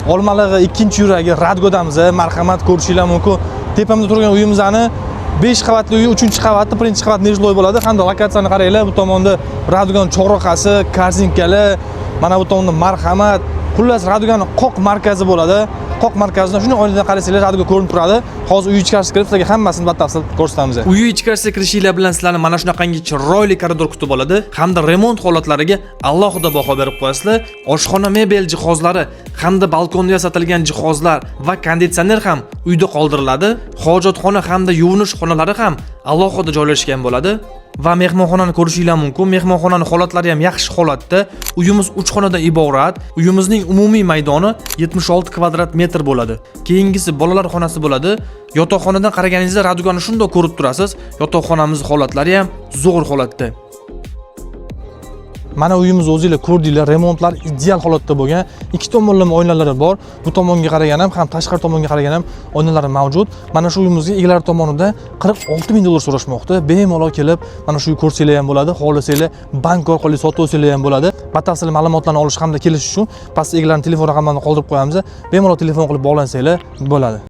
Olmalig'i 2-yuragi Radgodamiz, marhamat ko'rishinglar mumkin. Tepamda turgan uyimizni 5 qavatli uy, 3-qavatli, 1-qavat nejloy bo'ladi. Hamda lokatsiyani qaranglar, bu tomonda Radgon chorraqasi, karzinkali, mana bu tomonda marhamat. Xullas Radgon qoq markazi bo'ladi. Qoq markazidan shuni oynadan qarasanglar Radgo ko'rinib turadi. Hozir uy ichkarisiga kirib, sizlarga hammasini batafsil ko'rsatamiz. Uy ichkarisiga kirishinglar bilan sizlarni mana shunaqangi chiroyli koridor kutib oladi, hamda remont holatlariga alohida baho berib qo'yasizlar. Oshxona mebel jihozlari hamda balkonda yasatilgan jihozlar va konditsioner ham uyda qoldiriladi. Hojatxona hamda yuvinish xonalari ham alohida joylashgan bo'ladi. Va mehmonxonani ko'rishinglar mumkin. Mehmonxonaning holatlari ham yaxshi holatda. Uyimiz 3 xonadan iborat. Uyimizning umumiy maydoni 76 kvadrat metr bo'ladi. Keyingisi bolalar xonasi bo'ladi. Yotoqxonadan qaraganingizda Radgonni shunday ko'rib turasiz. Yotoqxonamiz holatlari ham zo'r holatda. Mana uyimiz o'zingizlar ko'rdinglar, remontlar ideal holatda bo'lgan. Ikki tomonlama oynalari bor. Bu tomonga qaragan ham tashqari tomonga qaragan ham oynalari mavjud. Mana shu uyimizga egalari tomonidan 46 ming dollar so'rashmoqda. Bemalol kelib, mana shu uy ko'rsanglar ham bo'ladi, xohlasanglar bank orqali sotib olsanglar ham bo'ladi. Batafsil ma'lumotlarni olish hamda kelishish uchun pastda egalarining telefon raqamlarini qoldirib qo'yamiz. Bemalol telefon qilib bog'lansanglar bo'ladi.